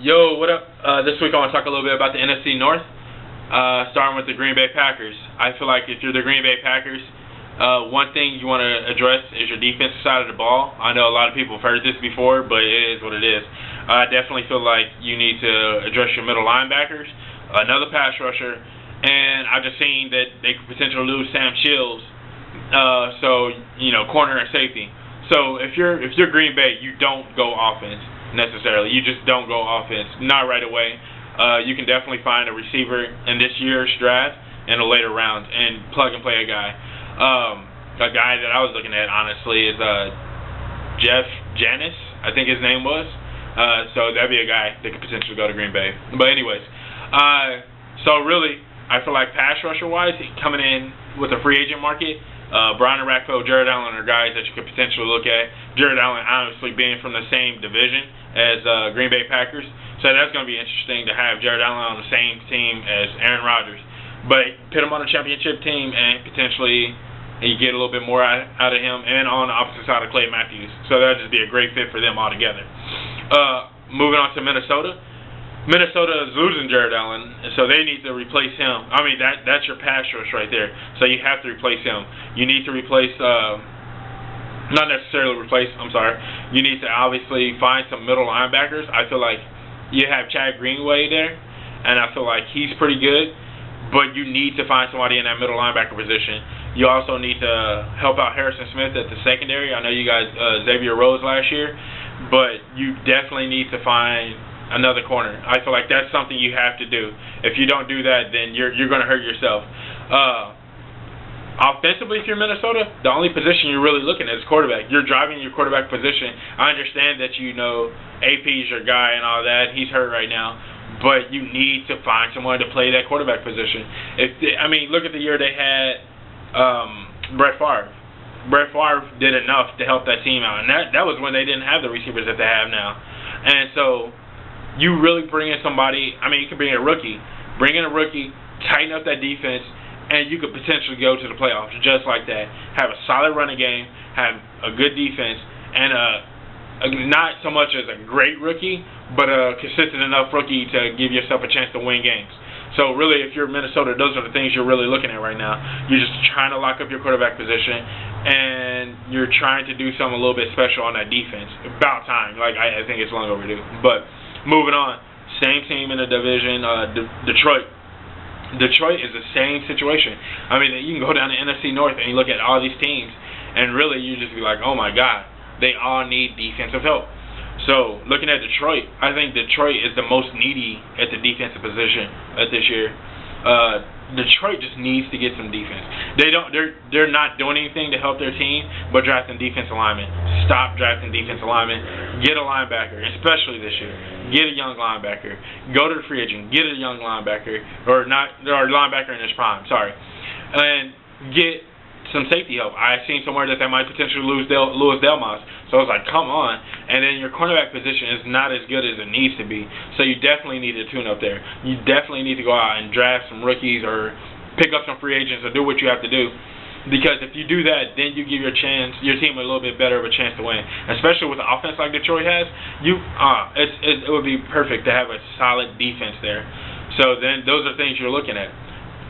Yo, what up? This week I want to talk a little bit about the NFC North, starting with the Green Bay Packers. I feel like if you're the Green Bay Packers, one thing you want to address is your defensive side of the ball. I know a lot of people have heard this before, but it is what it is. I definitely feel like you need to address your middle linebackers, another pass rusher, and I've just seen that they could potentially lose Sam Shields, corner and safety. So if you're Green Bay, you don't go offense necessarily. You just don't go offense, not right away. You can definitely find a receiver in this year's draft in the later rounds and plug and play a guy. A guy that I was looking at, honestly, is Jeff Janis, I think his name was. So that'd be a guy that could potentially go to Green Bay. But anyways, so really, I feel like pass rusher-wise, coming in with a free agent market, Brian Orakpo, Jared Allen are guys that you could potentially look at. Jared Allen, honestly, being from the same division as Green Bay Packers. So that's going to be interesting to have Jared Allen on the same team as Aaron Rodgers. But put him on a championship team and potentially you get a little bit more out of him, and on the opposite side of Clay Matthews. So that would just be a great fit for them altogether. Moving on to Minnesota. Minnesota is losing Jared Allen, so they need to replace him. I mean, that's your pass rush right there. So you have to replace him. You need to replace, not necessarily replace, I'm sorry. You need to obviously find some middle linebackers. I feel like you have Chad Greenway there, and I feel like he's pretty good, but you need to find somebody in that middle linebacker position. You also need to help out Harrison Smith at the secondary. I know you guys Xavier Rhodes last year, but you definitely need to find another corner. I feel like that's something you have to do. If you don't do that, then you're going to hurt yourself. Offensively, if you're Minnesota, the only position you're really looking at is quarterback. You're driving your quarterback position. I understand that AP's your guy and all that. He's hurt right now. But you need to find someone to play that quarterback position. Look at the year they had Brett Favre. Brett Favre did enough to help that team out. And that was when they didn't have the receivers that they have now. And so you really bring in somebody. You can bring in a rookie. Bring in a rookie, tighten up that defense, and you could potentially go to the playoffs just like that. Have a solid running game, have a good defense, and not so much as a great rookie, but a consistent enough rookie to give yourself a chance to win games. So really, if you're Minnesota, those are the things you're really looking at right now. You're just trying to lock up your quarterback position, and you're trying to do something a little bit special on that defense. About time. I think it's long overdue. But moving on, same team in the division, Detroit. Detroit is the same situation. You can go down to NFC North and you look at all these teams, and really you just be like, oh my God, they all need defensive help. So looking at Detroit, I think Detroit is the most needy at the defensive position this year. Detroit just needs to get some defense. They're not doing anything to help their team, but drafting defensive linemen. Stop drafting defensive linemen. Get a linebacker, especially this year. Get a young linebacker. Go to the free agent. Get a young linebacker, or linebacker in his prime. Sorry, and get some safety help. I seen somewhere that they might potentially lose Louis Delmas. So I was like, come on. And then your cornerback position is not as good as it needs to be. So you definitely need to tune up there. You definitely need to go out and draft some rookies or pick up some free agents or do what you have to do. Because if you do that, then you give your team a little bit better of a chance to win. Especially with an offense like Detroit has, it would be perfect to have a solid defense there. So then those are things you're looking at.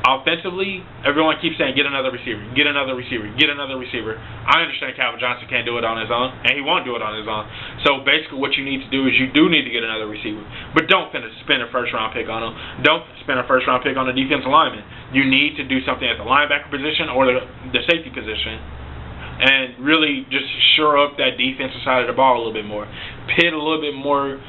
Offensively, everyone keeps saying, get another receiver, get another receiver, get another receiver. I understand Calvin Johnson can't do it on his own, and he won't do it on his own. So basically what you need to do is you do need to get another receiver. But don't spend a first-round pick on him. Don't spend a first-round pick on a defensive lineman. You need to do something at the linebacker position or the safety position and really just shore up that defensive side of the ball a little bit more. Put a little bit more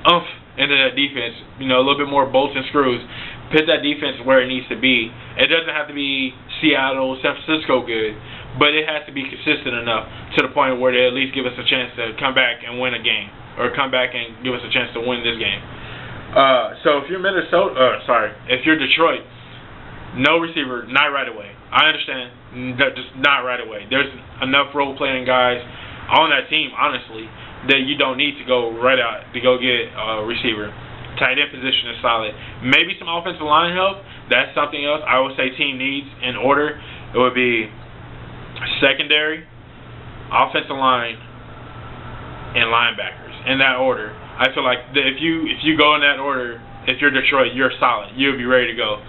oomph into that defense, a little bit more bolts and screws. Put that defense where it needs to be. It doesn't have to be Seattle, San Francisco good, but it has to be consistent enough to the point where they at least give us a chance to come back and win a game, or come back and give us a chance to win this game. So if you're if you're Detroit, no receiver, not right away. I understand, just not right away. There's enough role-playing guys on that team, honestly, that you don't need to go right out to go get a receiver. Tight end position is solid. Maybe some offensive line help. That's something else I would say team needs in order. It would be secondary, offensive line, and linebackers in that order. I feel like if you go in that order, if you're Detroit, you're solid. You'll be ready to go.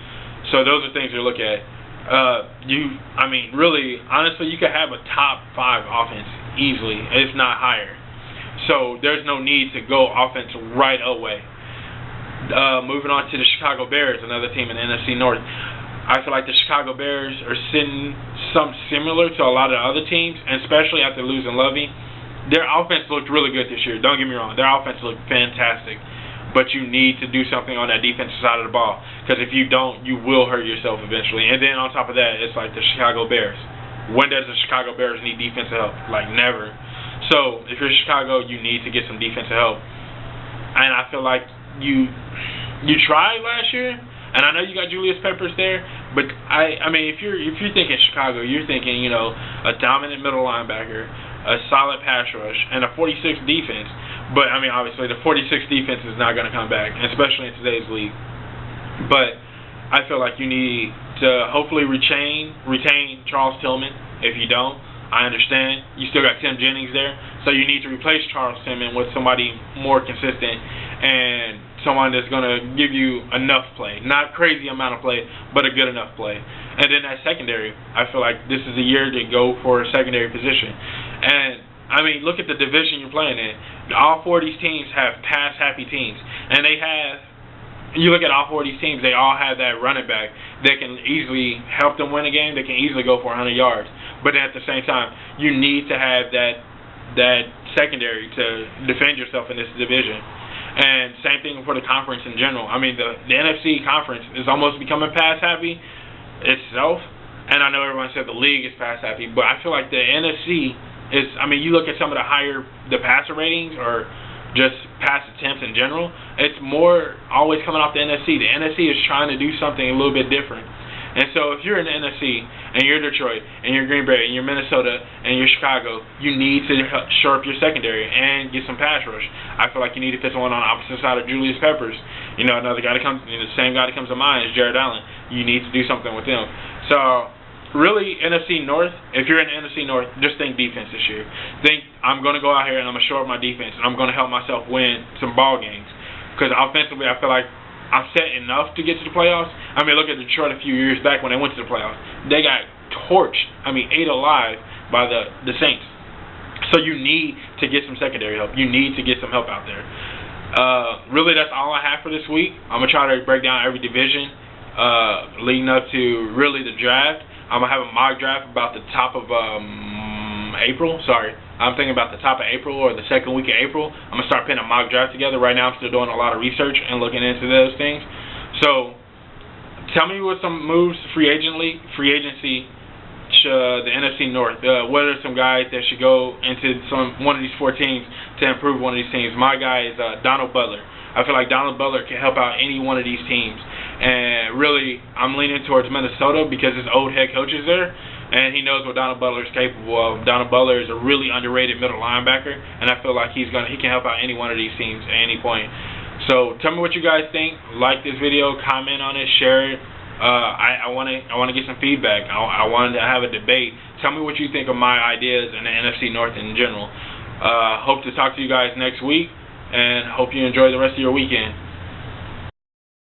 So those are things to look at. Really, honestly, you could have a top 5 offense easily, if not higher. So there's no need to go offense right away. Moving on to the Chicago Bears, another team in the NFC North. I feel like the Chicago Bears are sitting something similar to a lot of the other teams, and especially after losing Lovey. Their offense looked really good this year. Don't get me wrong. Their offense looked fantastic. But you need to do something on that defensive side of the ball. Because if you don't, you will hurt yourself eventually. And then on top of that, it's like the Chicago Bears. When does the Chicago Bears need defensive help? Like, never. So, if you're Chicago, you need to get some defensive help. And I feel like you tried last year. And I know you got Julius Peppers there. But, if you're thinking Chicago, you're thinking, a dominant middle linebacker, a solid pass rush, and a 46 defense. But, obviously, the 46 defense is not going to come back, especially in today's league. But I feel like you need to hopefully retain Charles Tillman. If you don't, I understand. You still got Tim Jennings there. So you need to replace Charles Tillman with somebody more consistent and someone that's going to give you enough play. Not crazy amount of play, but a good enough play. And then that secondary, I feel like this is the year to go for a secondary position. And look at the division you're playing in. All 4 of these teams have pass-happy teams. And you look at all 4 of these teams, they all have that running back that can easily help them win a game. They can easily go for 100 yards. But at the same time, you need to have that secondary to defend yourself in this division. And same thing for the conference in general. The NFC conference is almost becoming pass-happy itself. And I know everyone said the league is pass-happy, but I feel like the NFC is, you look at some of the passer ratings or just pass attempts in general, it's more always coming off the NFC. The NFC is trying to do something a little bit different. And so if you're in the NFC and you're Detroit and you're Green Bay and you're Minnesota and you're Chicago, you need to shore up your secondary and get some pass rush. I feel like you need to put someone on the opposite side of Julius Peppers. Another guy that comes, the same guy that comes to mind is Jared Allen. You need to do something with him. So really, NFC North, if you're in the NFC North, just think defense this year. Think, I'm going to go out here and I'm going to shore up my defense and I'm going to help myself win some ball games. Because offensively, I feel like I'm set enough to get to the playoffs. Look at Detroit a few years back when they went to the playoffs. They got torched, ate alive by the Saints. So you need to get some secondary help. You need to get some help out there. Really, that's all I have for this week. I'm going to try to break down every division leading up to really the draft. I'm going to have a mock draft about the top of April. I'm thinking about the top of April or the second week of April. I'm going to start putting a mock draft together. Right now I'm still doing a lot of research and looking into those things. So tell me what some moves free agency the NFC North. What are some guys that should go into one of these 4 teams to improve one of these teams? My guy is Donald Butler. I feel like Donald Butler can help out any one of these teams. And really, I'm leaning towards Minnesota because his old head coach is there, and he knows what Donald Butler is capable of. Donald Butler is a really underrated middle linebacker, and I feel like he can help out any one of these teams at any point. So tell me what you guys think. Like this video, comment on it, share it. I want to get some feedback. I wanted to have a debate. Tell me what you think of my ideas in the NFC North in general. Hope to talk to you guys next week, and hope you enjoy the rest of your weekend.